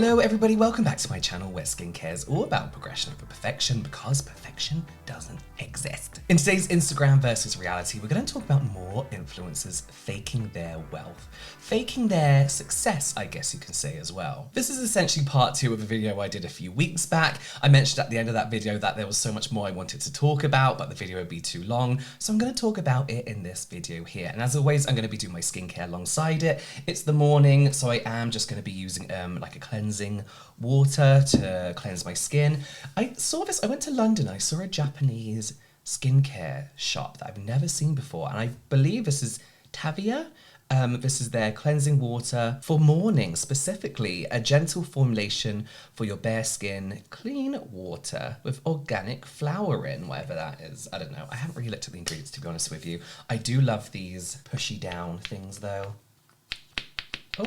Hello everybody, welcome back to my channel where skincare is all about progression over perfection because perfection doesn't exist. In today's Instagram versus reality, we're going to talk about more influencers faking their wealth, faking their success, I guess you can say as well. This is essentially part 2 of a video I did a few weeks back. I mentioned at the end of that video that there was so much more I wanted to talk about, but the video would be too long, so I'm going to talk about it in this video here. And as always, I'm going to be doing my skincare alongside it. It's the morning, so I am just going to be using like a cleansing water to cleanse my skin. I saw this, I went to London, I saw a Japanese skincare shop that I've never seen before, and I believe this is Tavia. This is their cleansing water for morning, specifically a gentle formulation for your bare skin, clean water with organic flower in, whatever that is. I don't know. I haven't really looked at the ingredients, to be honest with you. I do love these pushy down things though.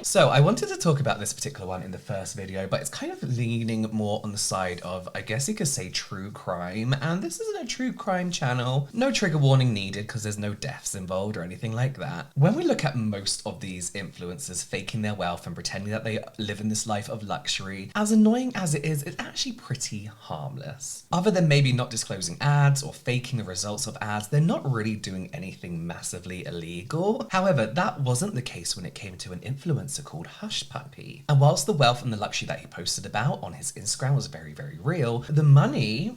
So I wanted to talk about this particular one in the first video, but it's kind of leaning more on the side of, I guess you could say, true crime. And this isn't a true crime channel. No trigger warning needed because there's no deaths involved or anything like that. When we look at most of these influencers faking their wealth and pretending that they live in this life of luxury, as annoying as it is, it's actually pretty harmless. Other than maybe not disclosing ads or faking the results of ads, they're not really doing anything massively illegal. However, that wasn't the case when it came to an influencer called Hushpuppi. And whilst the wealth and the luxury that he posted about on his Instagram was very, very real, the money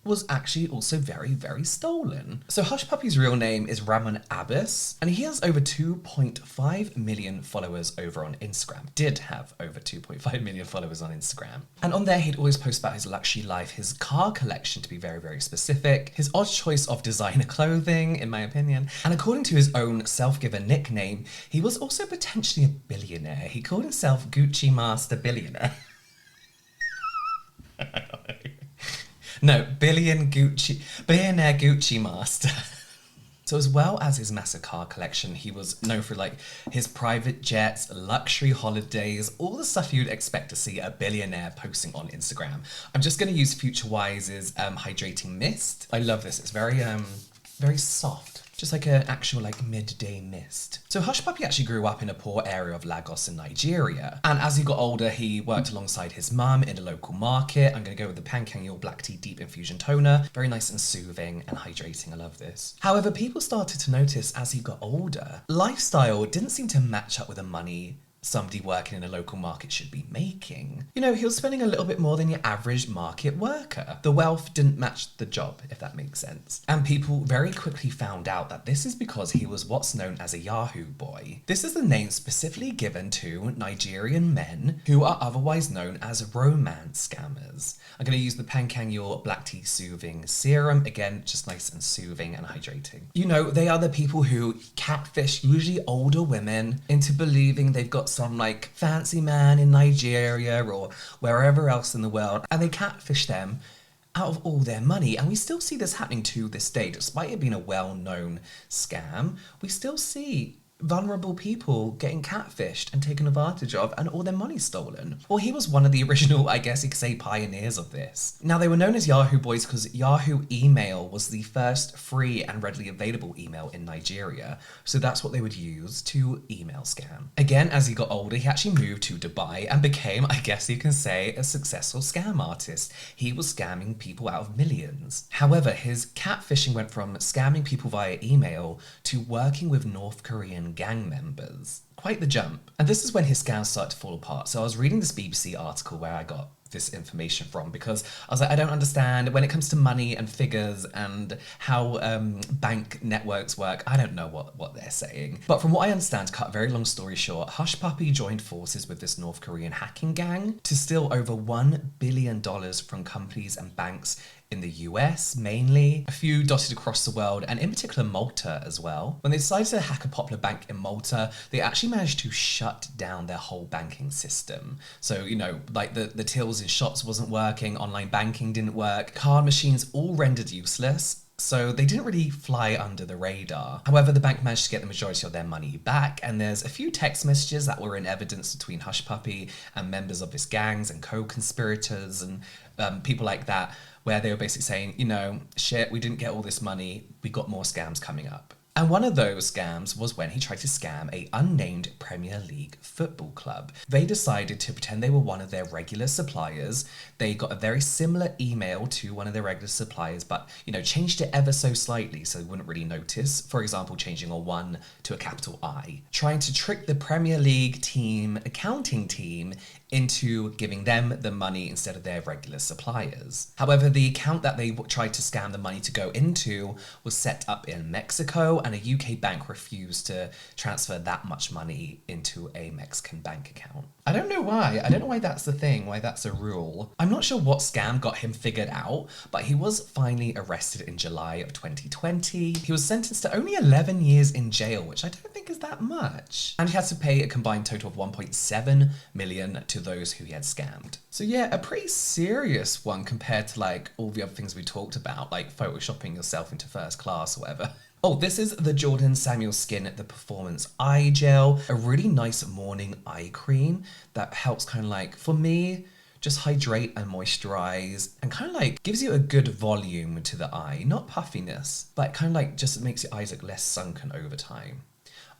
was actually also very, very stolen. So Hushpuppi's real name is Ramon Abbas, and he has over 2.5 million followers over on Instagram. Did have over 2.5 million followers on Instagram. And on there, he'd always post about his luxury life, his car collection to be very, very specific, his odd choice of designer clothing, in my opinion. And according to his own self-given nickname, he was also potentially a billionaire. He called himself Gucci Master Billionaire. No, billionaire Gucci Master. So as well as his massive car collection, he was known for like his private jets, luxury holidays, all the stuff you'd expect to see a billionaire posting on Instagram. I'm just going to use Future Wise's hydrating mist. I love this. It's very soft. Just like an actual like midday mist. So Hushpuppi actually grew up in a poor area of Lagos in Nigeria. And as he got older, he worked alongside his mum in a local market. I'm gonna go with the Pankangul Black Tea Deep Infusion Toner. Very nice and soothing and hydrating, I love this. However, people started to notice as he got older, lifestyle didn't seem to match up with the money somebody working in a local market should be making. You know, he was spending a little bit more than your average market worker. The wealth didn't match the job, if that makes sense. And people very quickly found out that this is because he was what's known as a Yahoo boy. This is the name specifically given to Nigerian men who are otherwise known as romance scammers. I'm going to use the Pankangul Black Tea Soothing Serum. Again, just nice and soothing and hydrating. You know, they are the people who catfish usually older women into believing they've got some like fancy man in Nigeria or wherever else in the world, and they catfish them out of all their money. And we still see this happening to this day. Despite it being a well-known scam, we still see vulnerable people getting catfished and taken advantage of and all their money stolen. Well, he was one of the original, I guess you could say, pioneers of this. Now, they were known as Yahoo boys because Yahoo email was the first free and readily available email in Nigeria. So that's what they would use to email scam. Again, as he got older, he actually moved to Dubai and became, I guess you can say, a successful scam artist. He was scamming people out of millions. However, his catfishing went from scamming people via email to working with North Korean gang members. Quite the jump. And this is when his scams started to fall apart. So I was reading this BBC article where I got this information from because I was like, I don't understand when it comes to money and figures and how bank networks work. I don't know what they're saying. But from what I understand, to cut a very long story short, Hushpuppi joined forces with this North Korean hacking gang to steal over $1 billion from companies and banks in the US mainly, a few dotted across the world, and in particular Malta as well. When they decided to hack a popular bank in Malta, they actually managed to shut down their whole banking system. So, you know, like the tills in shops wasn't working, online banking didn't work, card machines all rendered useless. So they didn't really fly under the radar. However, the bank managed to get the majority of their money back, and there's a few text messages that were in evidence between Hushpuppi and members of his gangs and co-conspirators and people like that, where they were basically saying, you know, shit, we didn't get all this money, we got more scams coming up. And one of those scams was when he tried to scam a unnamed Premier League football club. They decided to pretend they were one of their regular suppliers. They got a very similar email to one of their regular suppliers, but, changed it ever so slightly so they wouldn't really notice. For example, changing a 1 to a capital I. Trying to trick the Premier League accounting team into giving them the money instead of their regular suppliers. However, the account that they tried to scam the money to go into was set up in Mexico, and a UK bank refused to transfer that much money into a Mexican bank account. I don't know why. I don't know why that's the thing, why that's a rule. I'm not sure what scam got him figured out, but he was finally arrested in July of 2020. He was sentenced to only 11 years in jail, which I don't think is that much. And he had to pay a combined total of 1.7 million to those who he had scammed. So yeah, a pretty serious one compared to all the other things we talked about, like photoshopping yourself into first class or whatever. Oh, this is the Jordan Samuel Skin The Performance Eye Gel, a really nice morning eye cream that helps for me, just hydrate and moisturize and gives you a good volume to the eye, not puffiness, but just makes your eyes look less sunken over time.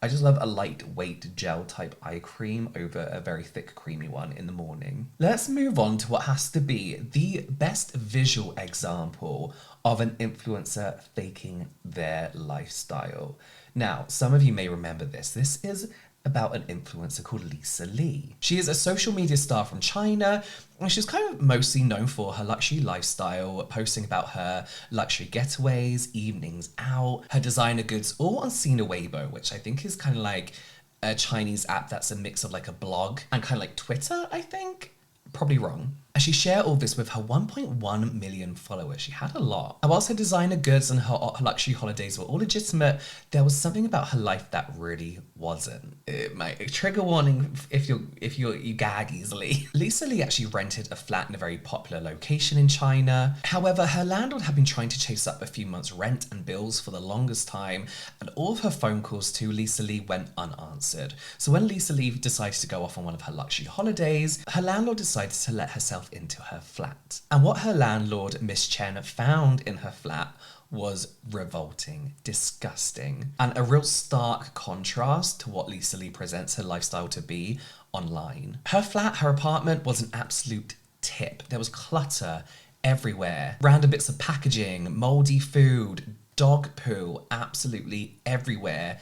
I just love a lightweight gel type eye cream over a very thick creamy one in the morning. Let's move on to what has to be the best visual example of an influencer faking their lifestyle. Now, some of you may remember this. This is about an influencer called Lisa Lee. She is a social media star from China, and she's mostly known for her luxury lifestyle, posting about her luxury getaways, evenings out, her designer goods, all on Sina Weibo, which I think is like a Chinese app that's a mix of a blog and like Twitter, I think. Probably wrong. And she shared all this with her 1.1 million followers. She had a lot. And whilst her designer goods and her luxury holidays were all legitimate, there was something about her life that really wasn't. It might trigger warning if you gag easily. Lisa Lee actually rented a flat in a very popular location in China. However, her landlord had been trying to chase up a few months' rent and bills for the longest time, and all of her phone calls to Lisa Lee went unanswered. So when Lisa Lee decided to go off on one of her luxury holidays, her landlord decided to let herself into her flat. And what her landlord, Miss Chen, found in her flat was revolting, disgusting, and a real stark contrast to what Lisa Lee presents her lifestyle to be online. Her flat, her apartment, was an absolute tip. There was clutter everywhere, random bits of packaging, moldy food, dog poo, absolutely everywhere.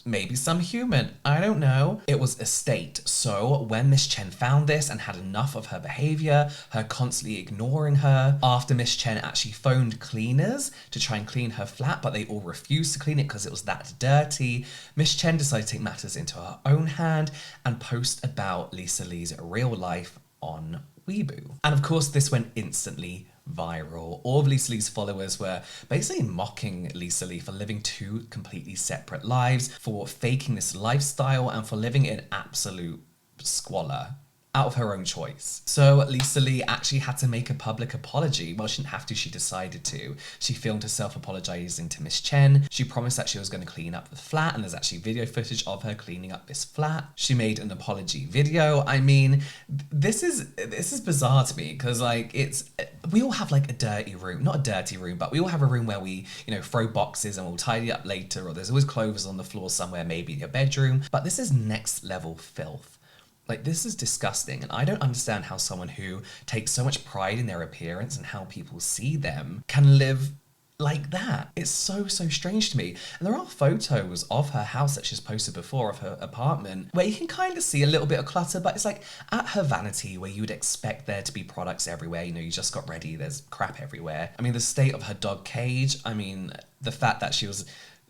Maybe some human, I don't know. It was a state. So when Miss Chen found this and had enough of her behavior, her constantly ignoring her, after Miss Chen actually phoned cleaners to try and clean her flat, but they all refused to clean it because it was that dirty, Miss Chen decided to take matters into her own hand and post about Lisa Lee's real life on Weibo. And of course, this went instantly viral. All of Lisa Lee's followers were basically mocking Lisa Lee for living two completely separate lives, for faking this lifestyle, and for living in absolute squalor out of her own choice. So Lisa Lee actually had to make a public apology. Well, she didn't have to, she decided to. She filmed herself apologizing to Miss Chen. She promised that she was going to clean up the flat, and there's actually video footage of her cleaning up this flat. She made an apology video. I mean, this is bizarre to me because we all have a dirty room, not a dirty room, but we all have a room where we, throw boxes and we'll tidy up later, or there's always clothes on the floor somewhere, maybe in your bedroom. But this is next level filth. This is disgusting, and I don't understand how someone who takes so much pride in their appearance and how people see them can live like that. It's so strange to me. And there are photos of her house that she's posted before, of her apartment, where you can kind of see a little bit of clutter, but it's at her vanity, where you would expect there to be products everywhere. You just got ready, there's crap everywhere. I mean, the state of her dog cage, the fact that she was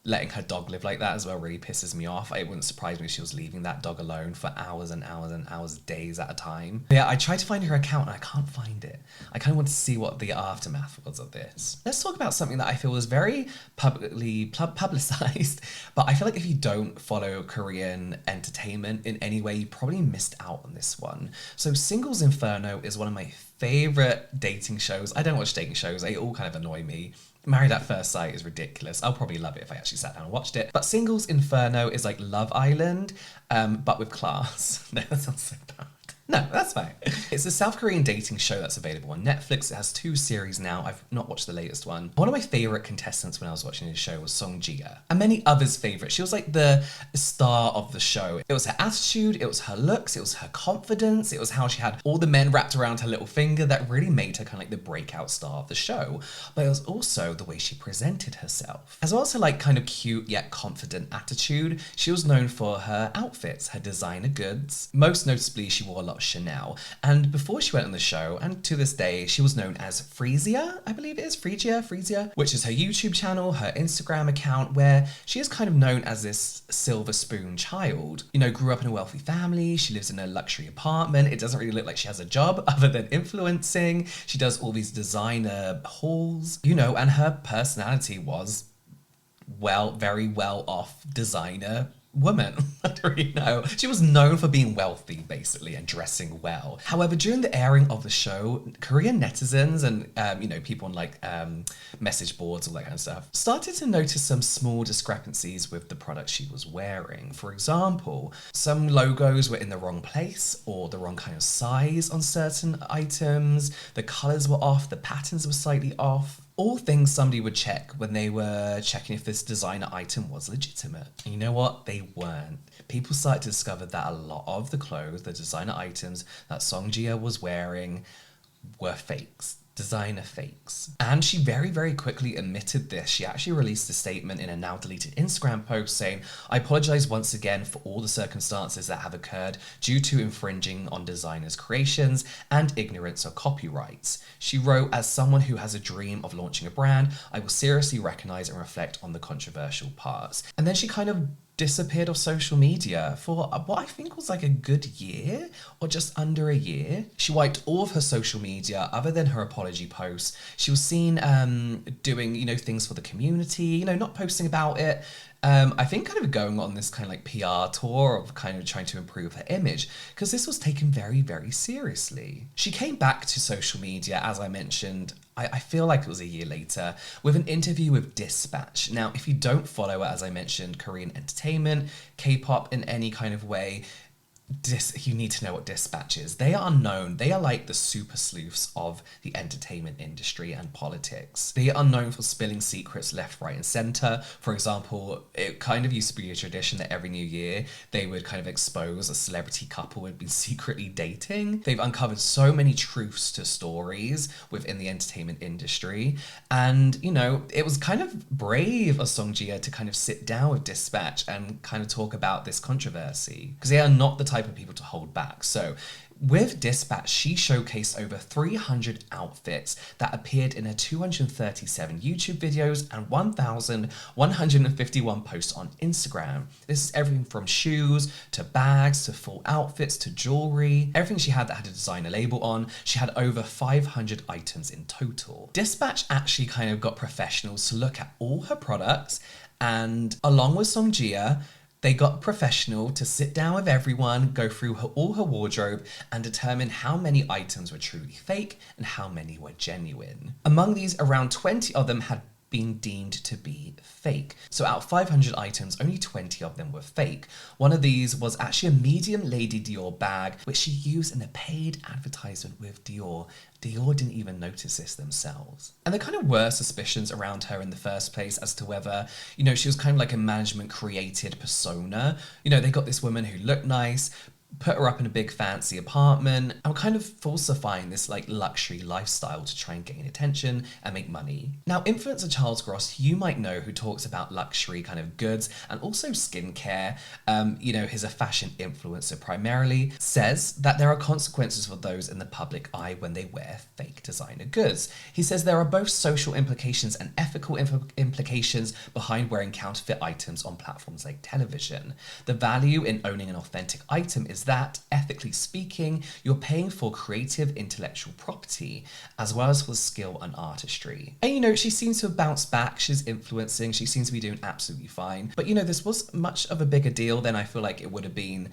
letting her dog live like that as well really pisses me off. It wouldn't surprise me if she was leaving that dog alone for hours and hours and hours, days at a time. But yeah, I tried to find her account and I can't find it. I kind of want to see what the aftermath was of this. Let's talk about something that I feel was very publicly publicized, but I feel like if you don't follow Korean entertainment in any way, you probably missed out on this one. So Singles Inferno is one of my favorite dating shows. I don't watch dating shows, they all kind of annoy me. Married at First Sight is ridiculous. I'll probably love it if I actually sat down and watched it. But Singles Inferno is like Love Island, but with class. No, that sounds so bad. No, that's fine. It's a South Korean dating show that's available on Netflix. It has 2 series now. I've not watched the latest one. One of my favorite contestants when I was watching this show was Song Jia, and many others' favorite. She was like the star of the show. It was her attitude, it was her looks, it was her confidence, it was how she had all the men wrapped around her little finger that really made her kind of like the breakout star of the show. But it was also the way she presented herself. As well as her like kind of cute yet confident attitude, she was known for her outfits, her designer goods. Most noticeably, she wore a lot of Chanel. And before she went on the show, and to this day, she was known as Freesia, I believe it is, Freesia, which is her YouTube channel, her Instagram account, where she is kind of known as this silver spoon child. You know, grew up in a wealthy family, she lives in a luxury apartment, it doesn't really look like she has a job other than influencing. She does all these designer hauls, you know, and her personality was, well, very well off designer woman. I don't really know. She was known for being wealthy, basically, and dressing well. However, during the airing of the show, Korean netizens and, you know, people on like message boards, all that kind of stuff, started to notice some small discrepancies with the products she was wearing. For example, some logos were in the wrong place or the wrong kind of size on certain items. The colors were off, the patterns were slightly off. All things somebody would check when they were checking if this designer item was legitimate. And you know what? They weren't. People started to discover that a lot of the clothes, the designer items that Song Jia was wearing were fakes. Designer fakes. And she very, very quickly admitted this. She actually released a statement in a now deleted Instagram post saying, "I apologize once again for all the circumstances that have occurred due to infringing on designers' creations and ignorance of copyrights." She wrote, "As someone who has a dream of launching a brand, I will seriously recognize and reflect on the controversial parts." And then she kind of disappeared off social media for what I think was like a good year or just under a year. She wiped all of her social media other than her apology posts. She was seen doing, you know, things for the community, you know, not posting about it. I think kind of going on this kind of like PR tour of kind of trying to improve her image, because this was taken very, very seriously. She came back to social media, as I mentioned, I feel like it was a year later, with an interview with Dispatch. Now, if you don't follow, as I mentioned, Korean entertainment, K-pop in any kind of way, you need to know what Dispatch is. They are known, they are like the super sleuths of the entertainment industry and politics. They are known for spilling secrets left, right, and center. For example, it kind of used to be a tradition that every new year they would kind of expose a celebrity couple who had been secretly dating. They've uncovered so many truths to stories within the entertainment industry. And, you know, it was kind of brave of Song Jia to kind of sit down with Dispatch and kind of talk about this controversy, because they are not the type of people to hold back. So with Dispatch, she showcased over 300 outfits that appeared in her 237 YouTube videos and 1,151 posts on Instagram. This is everything from shoes to bags to full outfits to jewelry. Everything she had that had a designer label on. She had over 500 items in total. Dispatch actually kind of got professionals to look at all her products, and along with Song Jia, they got professional to sit down with everyone, go through all her wardrobe, and determine how many items were truly fake and how many were genuine. Among these, around 20 of them had been deemed to be fake. So out of 500 items, only 20 of them were fake. One of these was actually a medium Lady Dior bag, which she used in a paid advertisement with Dior. Dior didn't even notice this themselves. And there kind of were suspicions around her in the first place as to whether, you know, she was kind of like a management created persona. You know, they got this woman who looked nice, put her up in a big fancy apartment, and were kind of falsifying this like luxury lifestyle to try and gain attention and make money. Now, influencer Charles Gross, you might know, who talks about luxury kind of goods and also skincare, you know, he's a fashion influencer primarily, says that there are consequences for those in the public eye when they wear fake designer goods. He says there are both social implications and ethical implications behind wearing counterfeit items on platforms like television. The value in owning an authentic item is that, ethically speaking, you're paying for creative intellectual property, as well as for skill and artistry. And you know, she seems to have bounced back, she's influencing, she seems to be doing absolutely fine. But you know, this was much of a bigger deal than I feel like it would have been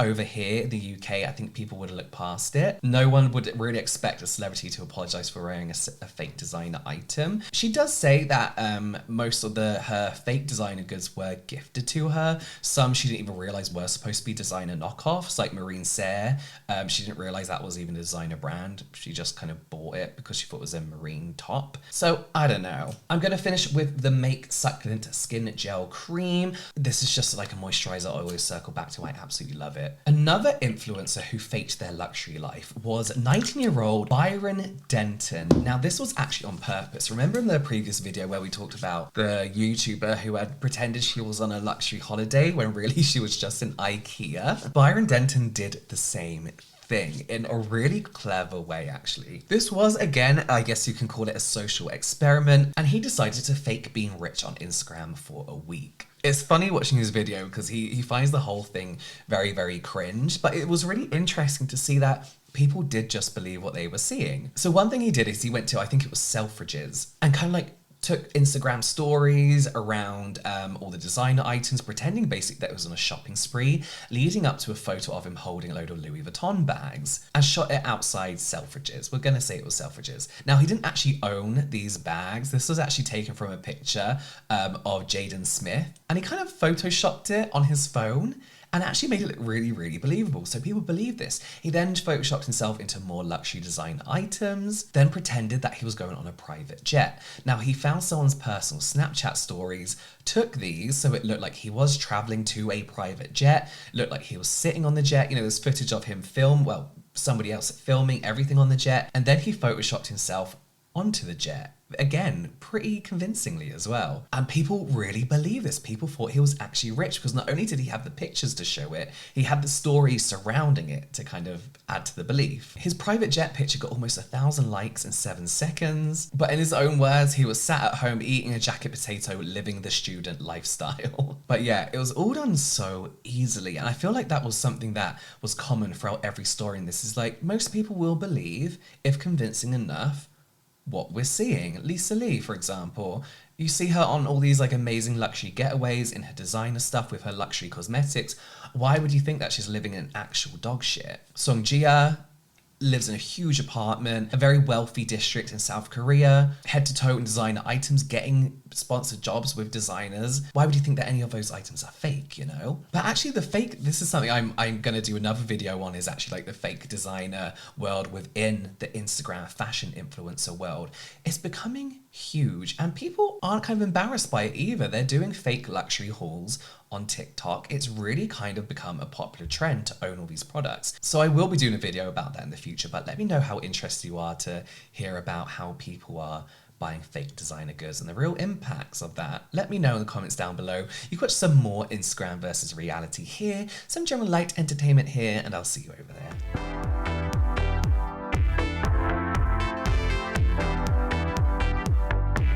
over here in the UK, I think people would have looked past it. No one would really expect a celebrity to apologize for wearing a fake designer item. She does say that most of her fake designer goods were gifted to her. Some she didn't even realize were supposed to be designer knockoffs, like Marine Serre. She didn't realize that was even a designer brand. She just kind of bought it because she thought it was a marine top. So I don't know. I'm going to finish with the Make Succulent Skin Gel Cream. This is just like a moisturizer I always circle back to. I absolutely love it. Another influencer who faked their luxury life was 19-year-old Byron Denton. Now, this was actually on purpose. Remember in the previous video where we talked about the YouTuber who had pretended she was on a luxury holiday when really she was just in IKEA? Byron Denton did the same thing in a really clever way, actually. This was, again, I guess you can call it a social experiment, and he decided to fake being rich on Instagram for a week. It's funny watching his video because he finds the whole thing very, very cringe, but it was really interesting to see that people did just believe what they were seeing. So one thing he did is he went to, I think it was Selfridges, and kind of like took Instagram stories around all the designer items, pretending basically that it was on a shopping spree, leading up to a photo of him holding a load of Louis Vuitton bags, and shot it outside Selfridges. We're gonna say it was Selfridges. Now, he didn't actually own these bags. This was actually taken from a picture of Jaden Smith, and he kind of photoshopped it on his phone and actually made it look really, really believable. So people believe this. He then photoshopped himself into more luxury design items, then pretended that he was going on a private jet. Now, he found someone's personal Snapchat stories, took these so it looked like he was traveling to a private jet, looked like he was sitting on the jet. You know, there's footage of him somebody else filming everything on the jet, and then he photoshopped himself onto the jet. Again, pretty convincingly as well. And people really believe this. People thought he was actually rich because not only did he have the pictures to show it, he had the stories surrounding it to kind of add to the belief. His private jet picture got almost 1,000 likes in 7 seconds. But in his own words, he was sat at home eating a jacket potato, living the student lifestyle. But yeah, it was all done so easily. And I feel like that was something that was common throughout every story. And this is like, most people will believe, if convincing enough, what we're seeing. Lisa Lee, for example, you see her on all these like amazing luxury getaways in her designer stuff with her luxury cosmetics. Why would you think that she's living in actual dog shit? Song Jia lives in a huge apartment, a very wealthy district in South Korea, head to toe in designer items, getting sponsored jobs with designers. Why would you think that any of those items are fake, you know? But actually this is something I'm gonna do another video on, is actually like the fake designer world within the Instagram fashion influencer world. It's becoming huge and people aren't kind of embarrassed by it either. They're doing fake luxury hauls on TikTok. It's really kind of become a popular trend to own all these products. So I will be doing a video about that in the future, but let me know how interested you are to hear about how people are buying fake designer goods and the real impacts of that. Let me know in the comments down below. You've got some more Instagram versus reality here, some general light entertainment here, and I'll see you over there.